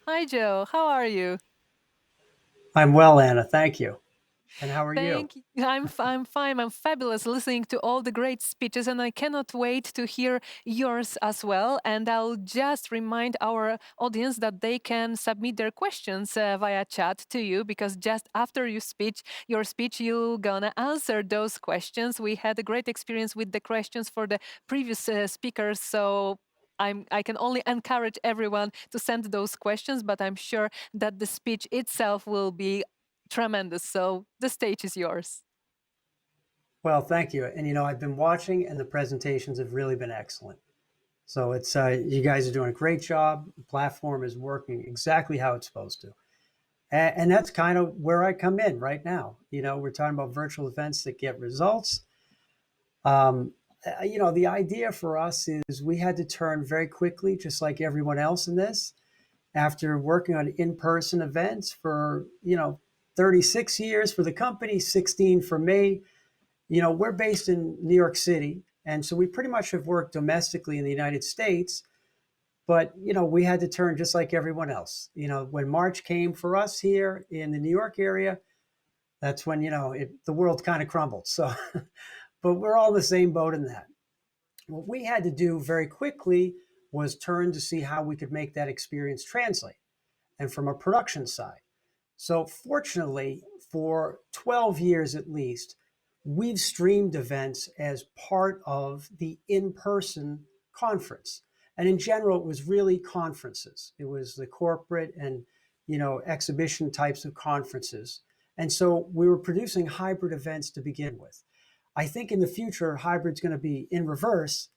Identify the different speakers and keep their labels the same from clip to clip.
Speaker 1: Hi, Joe. How are you?
Speaker 2: I'm well, Anna. Thank you. And how are you?
Speaker 1: Thank you. I'm fine. I'm fabulous listening to all the great speeches, and I cannot wait to hear yours as well. And I'll just remind our audience that they can submit their questions via chat to you because just after your speech, you're gonna answer those questions. We had a great experience with the questions for the previous speakers, so I can only encourage everyone to send those questions, but I'm sure that the speech itself will be tremendous. So the stage is yours.
Speaker 2: Well, thank you. And I've been watching, and the presentations have really been excellent. So it's you guys are doing a great job. The platform is working exactly how it's supposed to, and that's kind of where I come in right now. We're talking about virtual events that get results. Um, the idea for us is we had to turn very quickly, just like everyone else in this, after working on in-person events for 36 years for the company, 16 for me. We're based in New York City, and so we pretty much have worked domestically in the United States. But we had to turn just like everyone else. When March came for us here in the New York area, that's when the world kind of crumbled. So, but we're all in the same boat in that. What we had to do very quickly was turn to see how we could make that experience translate, and from a production side. So, fortunately, for 12 years at least, we've streamed events as part of the in person conference. And in general, it was really conferences, it was the corporate and exhibition types of conferences. And so we were producing hybrid events to begin with. I think in the future, hybrid's going to be in reverse,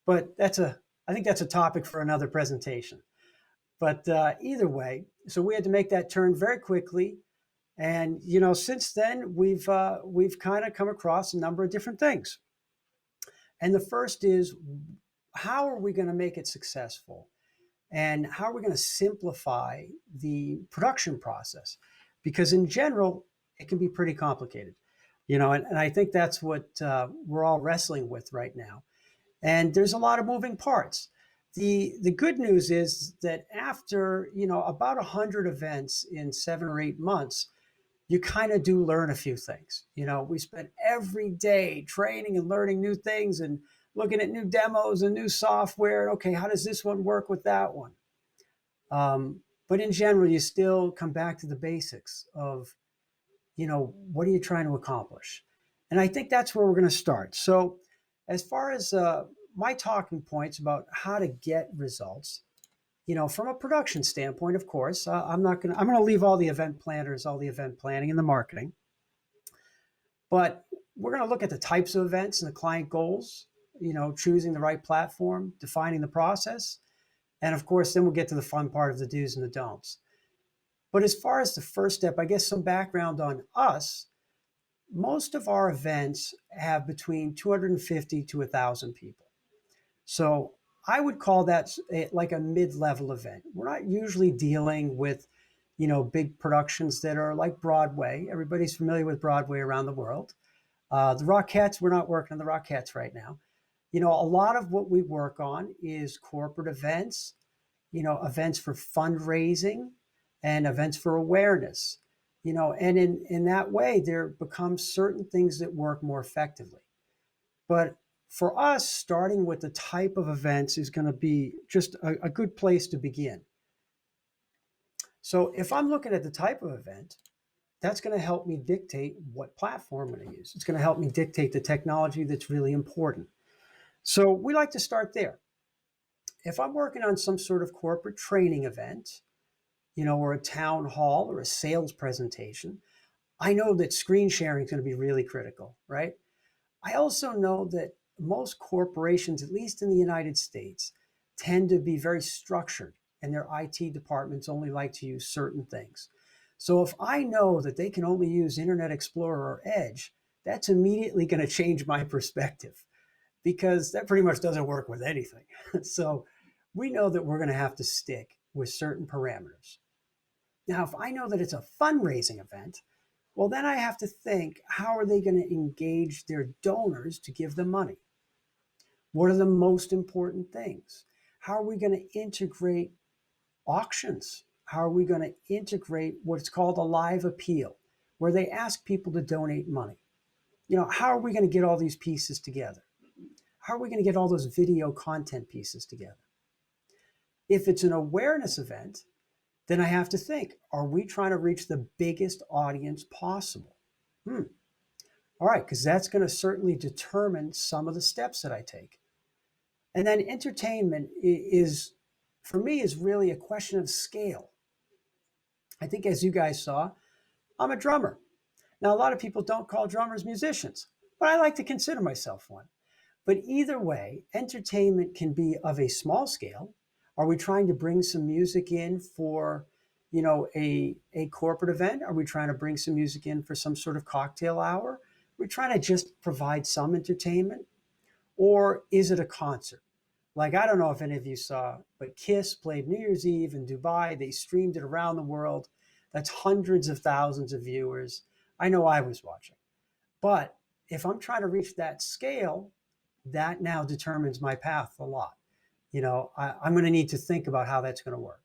Speaker 2: but I think that's a topic for another presentation. But either way, so we had to make that turn very quickly, and since then we've kind of come across a number of different things. And the first is, how are we going to make it successful, and how are we going to simplify the production process? Because in general, it can be pretty complicated, and I think that's what we're all wrestling with right now. And there's a lot of moving parts. The good news is that after about 100 events in 7 or 8 months, you kind of do learn a few things. We spent every day training and learning new things and looking at new demos and new software. Okay, how does this one work with that one? But in general, you still come back to the basics of what are you trying to accomplish? And I think that's where we're going to start. So, as far as my talking points about how to get results, from a production standpoint, of course, I'm going to leave all the event planners, all the event planning and the marketing, but we're going to look at the types of events and the client goals, choosing the right platform, defining the process, and of course, then we'll get to the fun part of the do's and the don'ts. But as far as the first step, I guess some background on us. Most of our events have between 250 to 1,000 people. So I would call that like a mid-level event. We're not usually dealing with, big productions that are like Broadway. Everybody's familiar with Broadway around the world. The Rockettes, we're not working on the Rockettes right now. A lot of what we work on is corporate events, events for fundraising and events for awareness, and in that way, there becomes certain things that work more effectively. But for us, starting with the type of events is going to be just a good place to begin. So if I'm looking at the type of event, that's going to help me dictate what platform I'm going to use. It's going to help me dictate the technology that's really important. So we like to start there. If I'm working on some sort of corporate training event, or a town hall or a sales presentation, I know that screen sharing is going to be really critical, right? I also know that most corporations, at least in the United States, tend to be very structured, and their IT departments only like to use certain things. So if I know that they can only use Internet Explorer or Edge, that's immediately going to change my perspective, because that pretty much doesn't work with anything. So we know that we're going to have to stick with certain parameters. Now, if I know that it's a fundraising event, well, then I have to think, how are they going to engage their donors to give them money? What are the most important things? How are we going to integrate auctions? How are we going to integrate what's called a live appeal, where they ask people to donate money? How are we going to get all these pieces together? How are we going to get all those video content pieces together? If it's an awareness event, then I have to think, are we trying to reach the biggest audience possible? All right, because that's going to certainly determine some of the steps that I take. And then entertainment is, for me, is really a question of scale. I think as you guys saw, I'm a drummer. Now, a lot of people don't call drummers musicians, but I like to consider myself one. But either way, entertainment can be of a small scale. Are we trying to bring some music in for, a corporate event? Are we trying to bring some music in for some sort of cocktail hour? We're trying to just provide some entertainment, or is it a concert? Like, I don't know if any of you saw, but Kiss played New Year's Eve in Dubai. They streamed it around the world. That's hundreds of thousands of viewers. I know I was watching. But if I'm trying to reach that scale, that now determines my path a lot. I'm going to need to think about how that's going to work.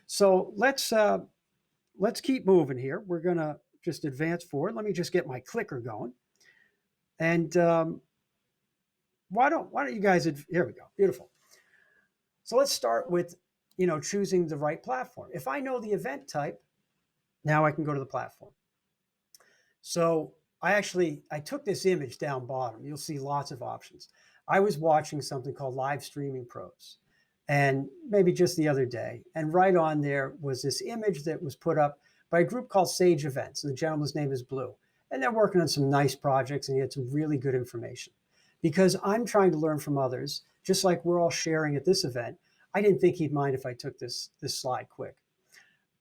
Speaker 2: So let's keep moving here. We're going to just advance forward. Let me just get my clicker going. And why don't you guys? Here we go. Beautiful. So let's start with choosing the right platform. If I know the event type, now I can go to the platform. So I took this image down bottom. You'll see lots of options. I was watching something called Live Streaming Pros, and maybe just the other day, and right on there was this image that was put up by a group called Sage Events. And the gentleman's name is Blue, and they're working on some nice projects, and he had some really good information. Because I'm trying to learn from others, just like we're all sharing at this event. I didn't think he'd mind if I took this slide quick,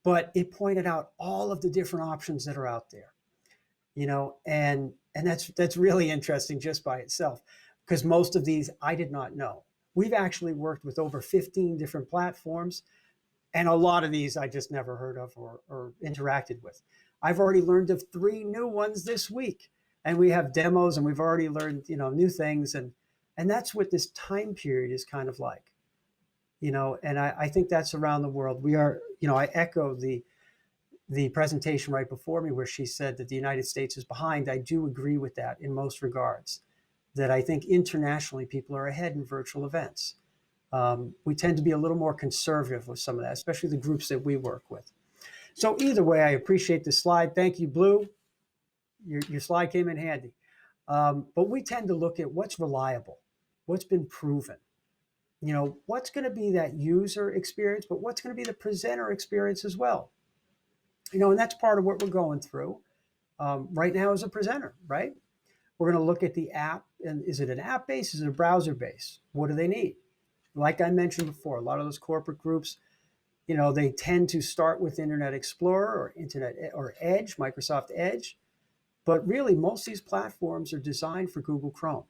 Speaker 2: but it pointed out all of the different options that are out there. And that's really interesting just by itself, because most of these I did not know. We've actually worked with over 15 different platforms, and a lot of these I just never heard of or interacted with. I've already learned of 3 new ones this week, and we have demos, and we've already learned new things, and that's what this time period is kind of like. And I think that's around the world. We are, I echo the presentation right before me where she said that the United States is behind. I do agree with that in most regards, that I think internationally people are ahead in virtual events. We tend to be a little more conservative with some of that, especially the groups that we work with. So either way, I appreciate the slide. Thank you, Blue. Your slide came in handy. But we tend to look at what's reliable, what's been proven. What's going to be that user experience, but what's going to be the presenter experience as well. And that's part of what we're going through right now as a presenter, right? We're going to look at the app, and is it an app base? Is it a browser base? What do they need? Like I mentioned before, a lot of those corporate groups, they tend to start with Internet Explorer or Edge, Microsoft Edge. But really, most of these platforms are designed for Google Chrome.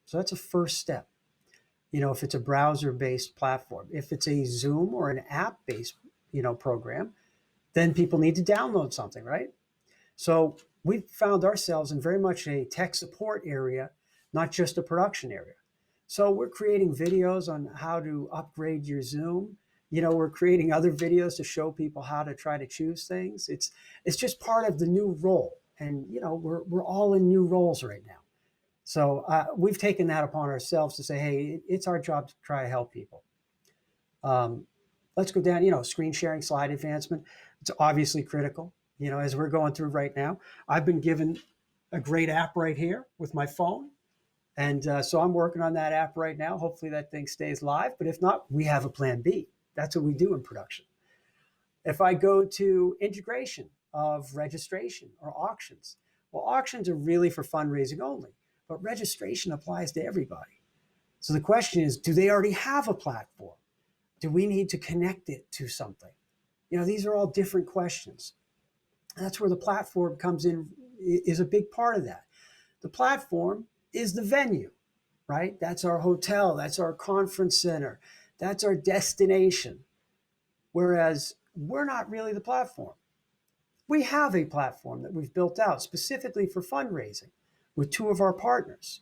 Speaker 2: So that's a first step. If it's a browser-based platform, if it's a Zoom or an app-based, program, then people need to download something, right? So we've found ourselves in very much a tech support area, not just a production area. So we're creating videos on how to upgrade your Zoom. We're creating other videos to show people how to try to choose things. It's just part of the new role. And, we're all in new roles right now. So we've taken that upon ourselves to say, hey, it's our job to try to help people. Let's go down, screen sharing, slide advancement. It's obviously critical, as we're going through right now. I've been given a great app right here with my phone. And so I'm working on that app right now. Hopefully that thing stays live. But if not, we have a plan B. That's what we do in production. If I go to integration of registration or auctions, well, auctions are really for fundraising only, but registration applies to everybody. So the question is, do they already have a platform? Do we need to connect it to something? These are all different questions. And that's where the platform comes in, is a big part of that. The platform is the venue, right? That's our hotel, that's our conference center, that's our destination. Whereas we're not really the platform. We have a platform that we've built out specifically for fundraising with 2 of our partners,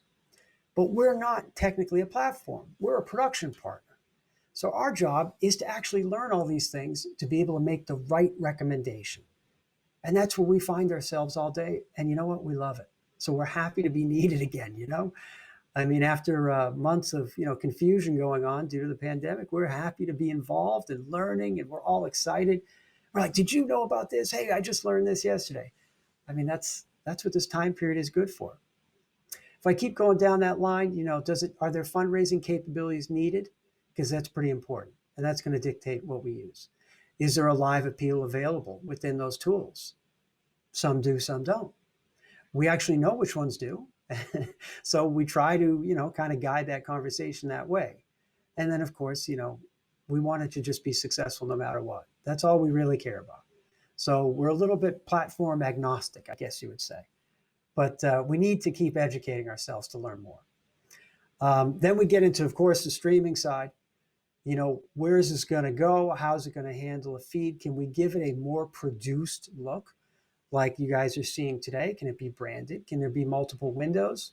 Speaker 2: but we're not technically a platform. We're a production partner. So our job is to actually learn all these things to be able to make the right recommendation. And that's where we find ourselves all day. And you know what? We love it. So we're happy to be needed again, you know? I mean, after months of confusion going on due to the pandemic, we're happy to be involved and learning, and we're all excited. We're like, "Did you know about this? Hey, I just learned this yesterday." I mean, that's what this time period is good for. If I keep going down that line, does it are there fundraising capabilities needed? Because that's pretty important, and that's going to dictate what we use. Is there a live appeal available within those tools? Some do, some don't. We actually know which ones do. So we try to, kind of guide that conversation that way. And then, of course, we want it to just be successful no matter what. That's all we really care about. So we're a little bit platform agnostic, I guess you would say. But we need to keep educating ourselves to learn more. Then we get into, of course, the streaming side. Where is this going to go? How's it going to handle a feed? Can we give it a more produced look like you guys are seeing today? Can it be branded? Can there be multiple windows?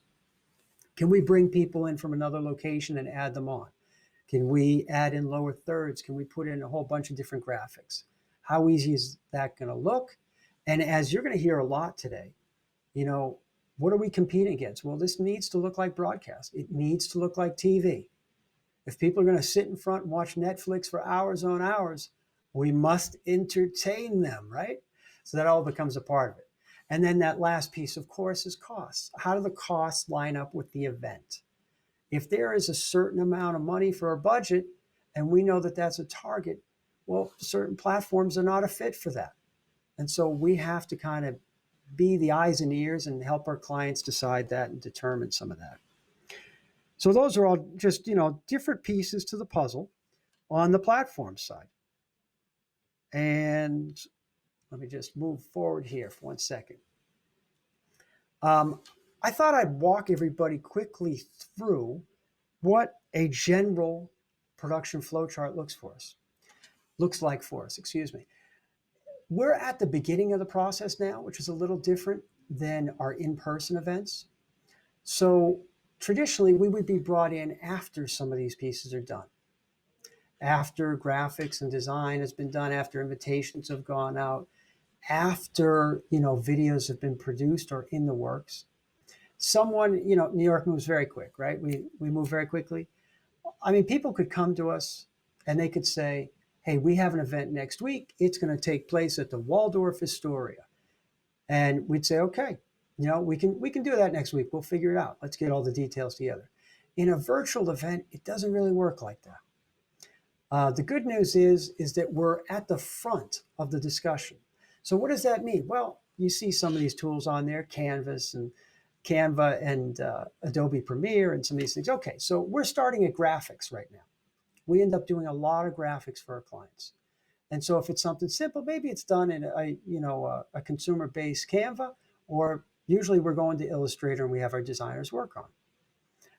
Speaker 2: Can we bring people in from another location and add them on? Can we add in lower thirds? Can we put in a whole bunch of different graphics? How easy is that going to look? And as you're going to hear a lot today, what are we competing against? Well, this needs to look like broadcast. It needs to look like TV. If people are going to sit in front and watch Netflix for hours on hours, we must entertain them, right? So that all becomes a part of it. And then that last piece, of course, is costs. How do the costs line up with the event? If there is a certain amount of money for a budget and we know that that's a target, well, certain platforms are not a fit for that. And so we have to kind of be the eyes and ears and help our clients decide that and determine some of that. So those are all just, different pieces to the puzzle on the platform side. And let me just move forward here for 1 second. I thought I'd walk everybody quickly through what a general production flowchart looks like for us, excuse me. We're at the beginning of the process now, which is a little different than our in-person events. So traditionally, we would be brought in after some of these pieces are done, after graphics and design has been done, after invitations have gone out, after videos have been produced or in the works. Someone, New York moves very quick, right? We move very quickly. I mean, people could come to us and they could say, "Hey, we have an event next week. It's going to take place at the Waldorf Astoria," and we'd say, "Okay, we can do that next week. We'll figure it out. Let's get all the details together." In a virtual event, it doesn't really work like that. The good news is that we're at the front of the discussion. So what does that mean? Well, you see some of these tools on there, Canva and Adobe Premiere and some of these things. Okay, so we're starting at graphics right now. We end up doing a lot of graphics for our clients. And so if it's something simple, maybe it's done in a consumer-based Canva, or usually we're going to Illustrator and we have our designers work on.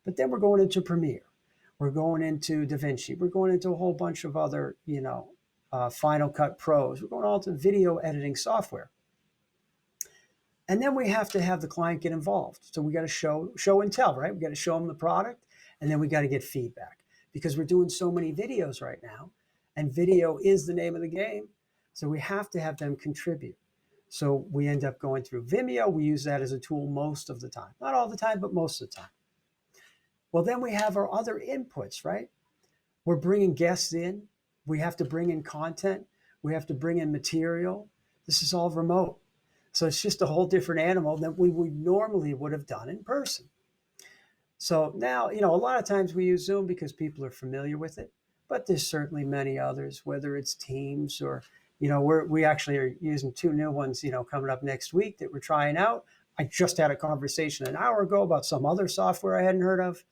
Speaker 2: But then we're going into Premiere. We're going into DaVinci. We're going into a whole bunch of other, Final Cut Pros. We're going all to video editing software. And then we have to have the client get involved. So we got to show and tell, right? We got to show them the product, and then we got to get feedback because we're doing so many videos right now, and video is the name of the game. So we have to have them contribute. So we end up going through Vimeo. We use that as a tool most of the time. Not all the time, but most of the time. Well, then we have our other inputs, right? We're bringing guests in. We have to bring in content. We have to bring in material. This is all remote. So it's just a whole different animal than we normally would have done in person. So now, a lot of times we use Zoom because people are familiar with it, but there's certainly many others, whether it's Teams or, we actually are using 2 new ones, coming up next week that we're trying out. I just had a conversation an hour ago about some other software I hadn't heard of.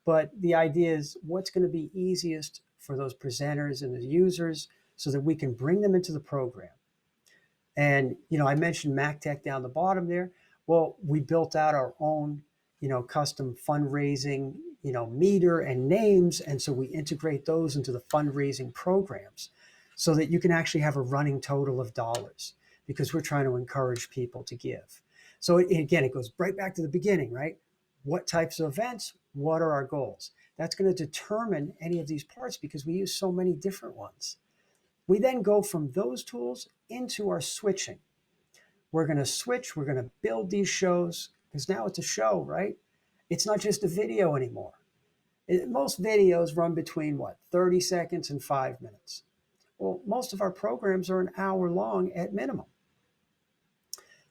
Speaker 2: But the idea is what's going to be easiest for those presenters and the users so that we can bring them into the program. And, I mentioned MacTech down the bottom there. Well, we built out our own, custom fundraising, meter and names. And so we integrate those into the fundraising programs so that you can actually have a running total of dollars because we're trying to encourage people to give. So again, it goes right back to the beginning, right? What types of events? What are our goals? That's going to determine any of these parts because we use so many different ones. We then go from those tools into our switching. We're going to switch, we're going to build these shows because now it's a show, right? It's not just a video anymore. Most videos run between what, 30 seconds and 5 minutes. Well, most of our programs are an hour long at minimum.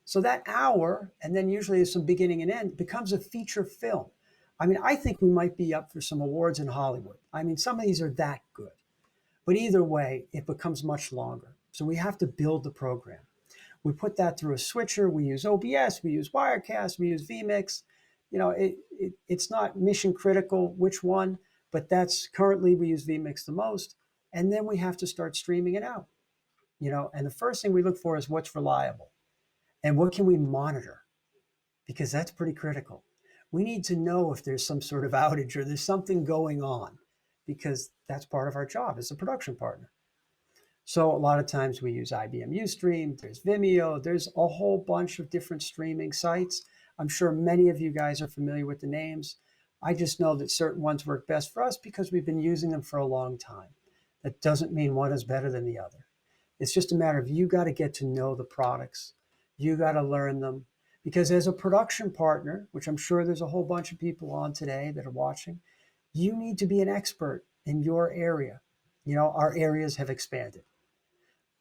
Speaker 2: So that hour, and then usually there's some beginning and end, becomes a feature film. I mean, I think we might be up for some awards in Hollywood. I mean, some of these are that good. But either way, it becomes much longer. So we have to build the program. We put that through a switcher. We use OBS, we use Wirecast, we use vMix. You know, it's not mission critical which one, but that's currently we use vMix the most. And then we have to start streaming it out. You know, and the first thing we look for is what's reliable and what can we monitor, because that's pretty critical. We need to know if there's some sort of outage or there's something going on, because that's part of our job as a production partner. So a lot of times we use IBM Ustream, there's Vimeo, there's a whole bunch of different streaming sites. I'm sure many of you guys are familiar with the names. I just know that certain ones work best for us because we've been using them for a long time. That doesn't mean one is better than the other. It's just a matter of you got to get to know the products. You got to learn them. Because as a production partner, which I'm sure there's a whole bunch of people on today that are watching, you need to be an expert in your area. You know, our areas have expanded.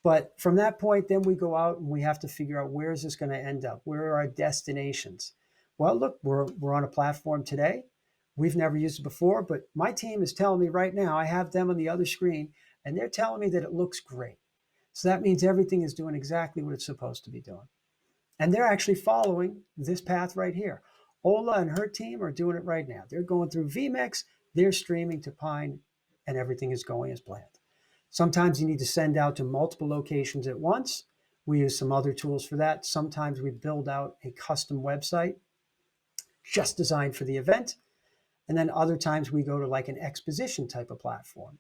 Speaker 2: But from that point, then we go out and we have to figure out where is this going to end up? Where are our destinations? Well, look, we're on a platform today. We've never used it before, but my team is telling me right now, I have them on the other screen, and they're telling me that it looks great. So that means everything is doing exactly what it's supposed to be doing. And they're actually following this path right here. Ola and her team are doing it right now. They're going through vMix, they're streaming to Pine, and everything is going as planned. Sometimes you need to send out to multiple locations at once. We use some other tools for that. Sometimes we build out a custom website just designed for the event. And then other times we go to like an exposition type of platform,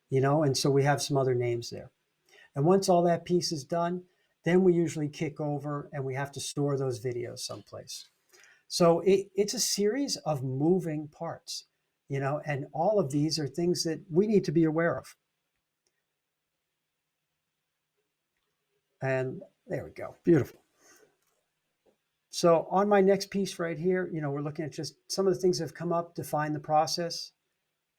Speaker 2: you know, and so we have some other names there. And once all that piece is done, then we usually kick over and we have to store those videos someplace. So it's a series of moving parts, you know, and all of these are things that we need to be aware of. And there we go. Beautiful. So on my next piece right here, you know, we're looking at just some of the things that have come up, define the process.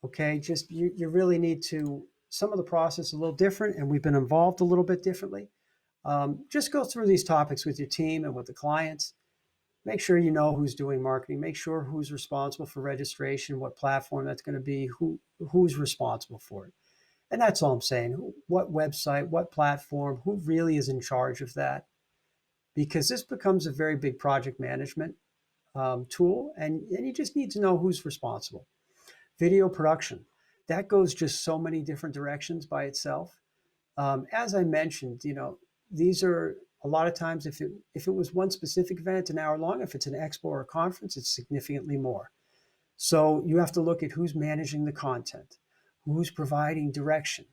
Speaker 2: Okay, just you really need to, some of the process is a little different and we've been involved a little bit differently. Just go through these topics with your team and with the clients. Make sure you know who's doing marketing. Make sure who's responsible for registration, what platform that's going to be, who's responsible for it. And that's all I'm saying. What website, what platform, who really is in charge of that? Because this becomes a very big project management tool, and you just need to know who's responsible. Video production, that goes just so many different directions by itself. As I mentioned, you know, these are a lot of times if it was one specific event, it's an hour long. If it's an expo or a conference, it's significantly more. So you have to look at who's managing the content, who's providing direction,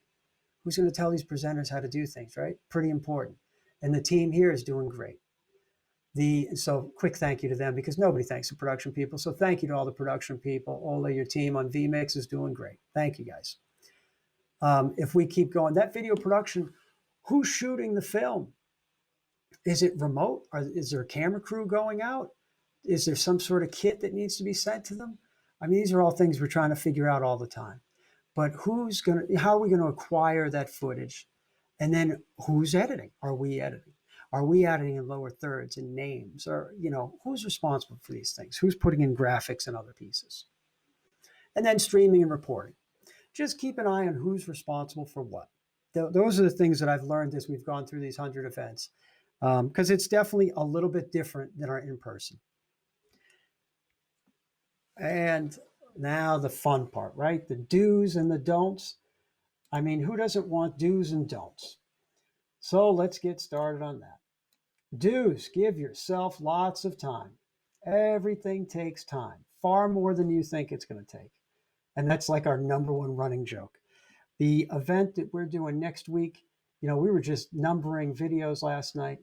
Speaker 2: who's going to tell these presenters how to do things, right? Pretty important. And the team here is doing great. So quick thank you to them because nobody thanks the production people. So thank you to all the production people. Ola, your team on vMix is doing great. Thank you guys. If we keep going, that video production, who's shooting the film? Is it remote? Is there a camera crew going out? Is there some sort of kit that needs to be sent to them? I mean, these are all things we're trying to figure out all the time. But how are we going to acquire that footage? And then who's editing? Are we editing? Are we editing in lower thirds and names? Or, you know, who's responsible for these things? Who's putting in graphics and other pieces? And then streaming and reporting. Just keep an eye on who's responsible for what. Those are the things that I've learned as we've gone through these 100 events, because it's definitely a little bit different than our in-person. And now the fun part, right? The do's and the don'ts. I mean, who doesn't want do's and don'ts? So let's get started on that. Do's, give yourself lots of time. Everything takes time, far more than you think it's going to take. And that's like our number one running joke. The event that we're doing next week, you know, we were just numbering videos last night.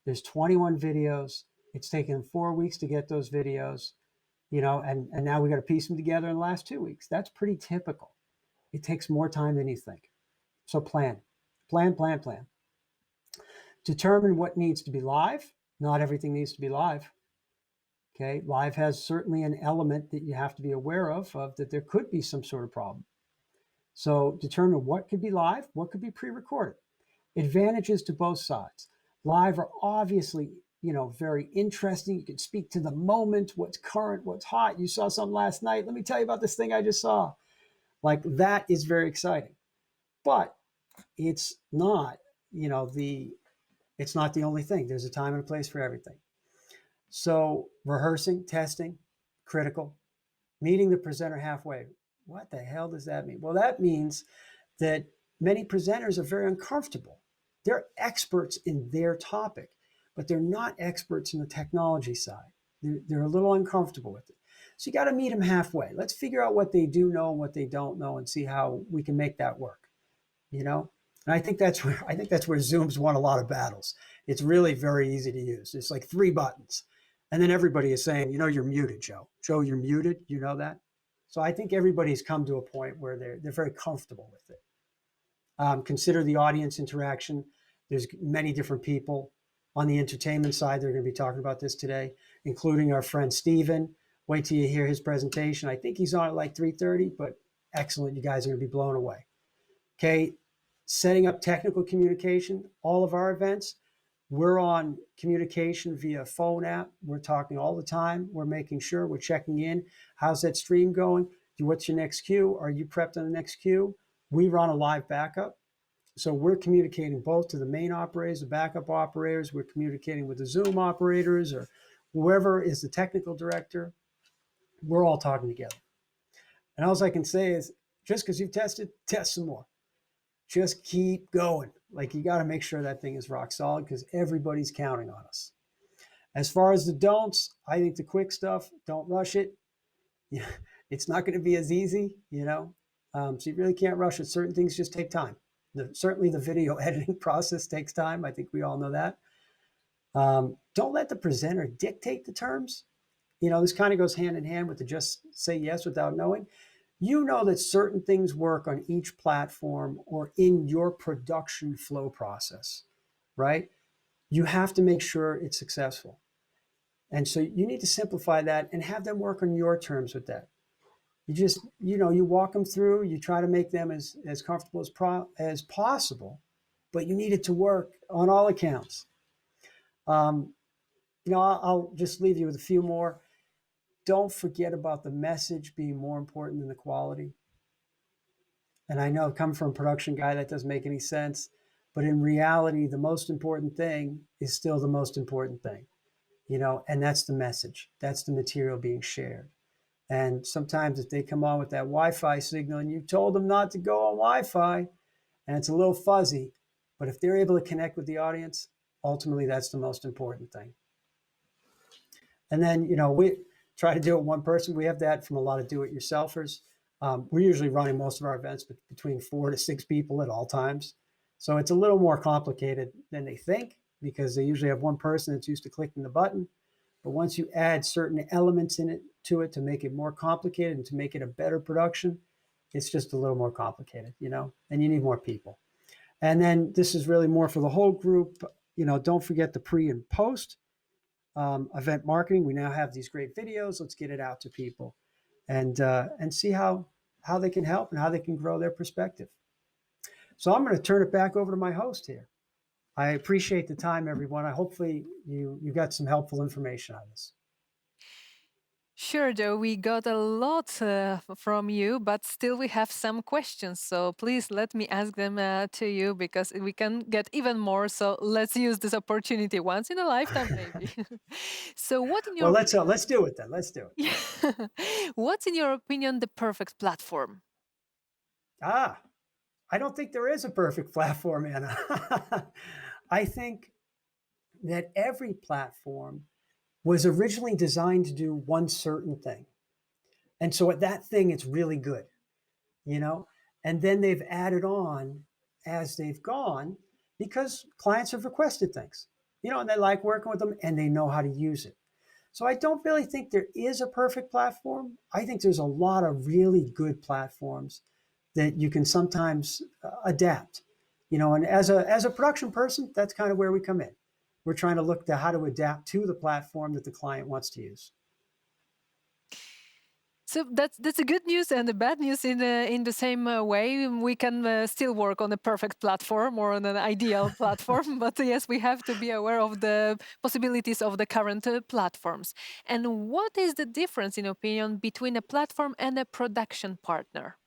Speaker 2: There's 21 videos. It's taken 4 weeks to get those videos. and now we got to piece them together in the last 2 weeks. That's pretty typical. It takes more time than you think. So plan. Determine what needs to be live. Not everything needs to be live. Okay, live has certainly an element that you have to be aware of that there could be some sort of problem. So determine what could be live, what could be pre-recorded. Advantages to both sides. Live are obviously, very interesting. You can speak to the moment, what's current, what's hot. You saw something last night. Let me tell you about this thing I just saw. Like that is very exciting. But it's not, it's not the only thing. There's a time and a place for everything. So rehearsing, testing, critical. Meeting the presenter halfway. What the hell does that mean? Well, that means that many presenters are very uncomfortable. They're experts in their topic, but they're not experts in the technology side. They're a little uncomfortable with it. So you got to meet them halfway. Let's figure out what they do know and what they don't know and see how we can make that work, you know? And I think that's where Zoom's won a lot of battles. It's really very easy to use. It's like 3 buttons. And then everybody is saying, you're muted, Joe. Joe, you're muted. You know that? So I think everybody's come to a point where they're very comfortable with it. Consider the audience interaction. There's many different people on the entertainment side. They're going to be talking about this today, including our friend Steven. Wait till you hear his presentation. I think he's on at like 3:30, but excellent. You guys are going to be blown away. Okay, setting up technical communication. All of our events, we're on communication via phone app. We're talking all the time. We're making sure we're checking in. How's that stream going? What's your next cue? Are you prepped on the next cue? We run a live backup. So we're communicating both to the main operators, the backup operators. We're communicating with the Zoom operators or whoever is the technical director. We're all talking together. And all I can say is just because you've tested, test some more. Just keep going. Like you got to make sure that thing is rock solid because everybody's counting on us. As far as the don'ts, I think the quick stuff, don't rush it. It's not going to be as easy, so you really can't rush it. Certain things just take time. Certainly the video editing process takes time. I think we all know that. Don't let the presenter dictate the terms. This kind of goes hand in hand with the just say yes without knowing. You know that certain things work on each platform or in your production flow process, right? You have to make sure it's successful. And so you need to simplify that and have them work on your terms with that. You just, you walk them through, you try to make them as comfortable as possible, but you need it to work on all accounts. I'll just leave you with a few more. Don't forget about the message being more important than the quality. And I know coming from a production guy, that doesn't make any sense. But in reality, the most important thing is still the most important thing, and that's the message. That's the material being shared. And sometimes if they come on with that Wi-Fi signal and you told them not to go on Wi-Fi and it's a little fuzzy, but if they're able to connect with the audience, ultimately that's the most important thing. And then, we try to do it one person. We have that from a lot of do-it-yourselfers. We're usually running most of our events between 4 to 6 people at all times. So it's a little more complicated than they think because they usually have one person that's used to clicking the button. But once you add certain elements to it to make it more complicated and to make it a better production, it's just a little more complicated, and you need more people. And then this is really more for the whole group. Don't forget the pre and post event marketing. We now have these great videos. Let's get it out to people and see how they can help and how they can grow their perspective. So I'm going to turn it back over to my host here. I appreciate the time, everyone. Hopefully you got some helpful information on this.
Speaker 1: Sure, Joe, we got a lot from you, but still we have some questions. So please let me ask them to you because we can get even more. So let's use this opportunity once in a lifetime, maybe. So, what in
Speaker 2: Well,
Speaker 1: your
Speaker 2: let's do it then. Let's do it.
Speaker 1: what's in your opinion the perfect platform?
Speaker 2: I don't think there is a perfect platform, Anna. I think that every platform was originally designed to do one certain thing. And so at that thing, it's really good, and then they've added on as they've gone because clients have requested things, and they like working with them and they know how to use it. So I don't really think there is a perfect platform. I think there's a lot of really good platforms that you can sometimes adapt. And as a production person, that's kind of where we come in. We're trying to look to how to adapt to the platform that the client wants to use.
Speaker 1: So that's a good news and the bad news in the same way. We can still work on a perfect platform or on an ideal platform, but yes, we have to be aware of the possibilities of the current platforms. And what is the difference, in opinion, between a platform and a production partner?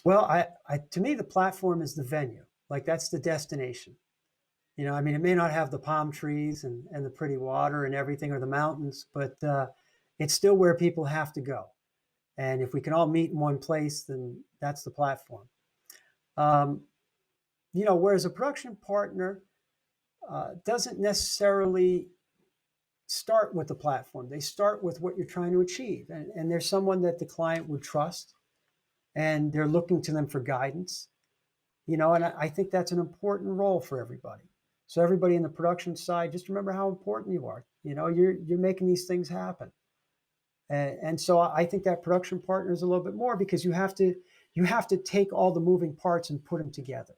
Speaker 2: Well, to me, the platform is the venue. Like that's the destination. I mean, it may not have the palm trees and the pretty water and everything or the mountains, but it's still where people have to go. And if we can all meet in one place, then that's the platform. Um, whereas a production partner doesn't necessarily start with the platform. They start with what you're trying to achieve. And there's someone that the client would trust and they're looking to them for guidance. And I think that's an important role for everybody. So everybody in the production side, just remember how important you are. You're making these things happen. And so I think that production partner is a little bit more because you have to take all the moving parts and put them together.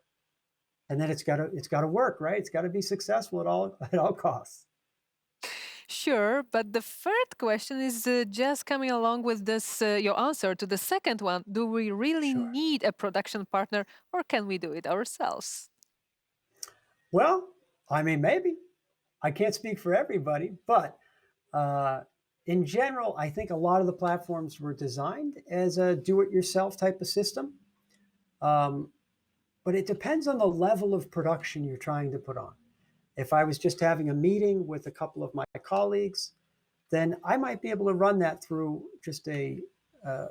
Speaker 2: And then it's got to work, right? It's got to be successful at all costs.
Speaker 1: Sure, but the third question is just coming along with this your answer to the second one. Do we really
Speaker 2: Sure.
Speaker 1: need a production partner or can we do it ourselves?
Speaker 2: Well, I mean, maybe I can't speak for everybody, but uh, in general, I think a lot of the platforms were designed as a do-it-yourself type of system. Um, but it depends on the level of production you're trying to put on. If I was just having a meeting with a couple of my colleagues, then I might be able to run that through just a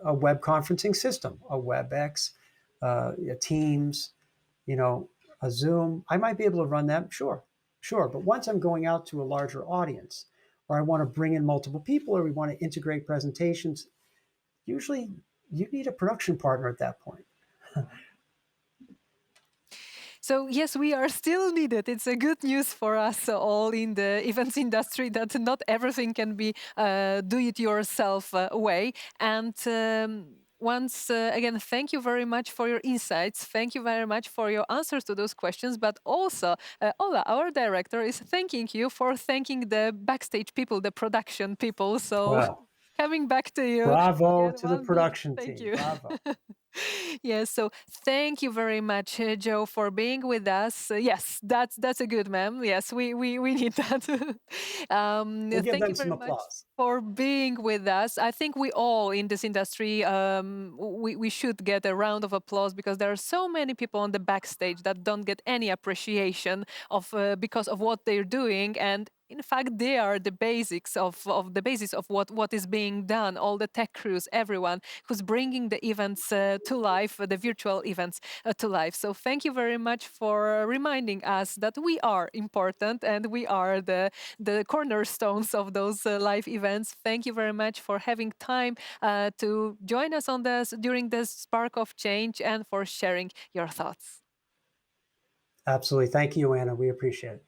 Speaker 2: web conferencing system, a WebEx, a Teams, you know, a Zoom. I might be able to run that, sure, sure. But once I'm going out to a larger audience, or I want to bring in multiple people, or we want to integrate presentations, usually you need a production partner at that point.
Speaker 1: So yes, we are still needed. It's a good news for us all in the events industry that not everything can be do-it-yourself way. And once again, thank you very much for your insights. Thank you very much for your answers to those questions. But also, Ola, our director, is thanking you for thanking the backstage people, the production people. So
Speaker 2: Well,
Speaker 1: coming back to you
Speaker 2: bravo
Speaker 1: again,
Speaker 2: to the
Speaker 1: one big
Speaker 2: production
Speaker 1: thank
Speaker 2: team.
Speaker 1: you.
Speaker 2: Bravo.
Speaker 1: Yes, so thank you very much, Joe, for being with us. Yes, that's a good ma'am. Yes, we need that.
Speaker 2: We'll give
Speaker 1: Thank you
Speaker 2: them some
Speaker 1: very much
Speaker 2: applause.
Speaker 1: for being with us. I think we all in this industry, we should get a round of applause because there are so many people on the backstage that don't get any appreciation of because of what they're doing, and in fact, they are the basics of the basis of what is being done. All the tech crews, everyone who's bringing the events to life, the virtual events to life. So thank you very much for reminding us that we are important and we are the cornerstones of those live events. Thank you very much for having time to join us on this during this spark of change and for sharing your thoughts.
Speaker 2: Absolutely. Thank you, Anna. We appreciate it.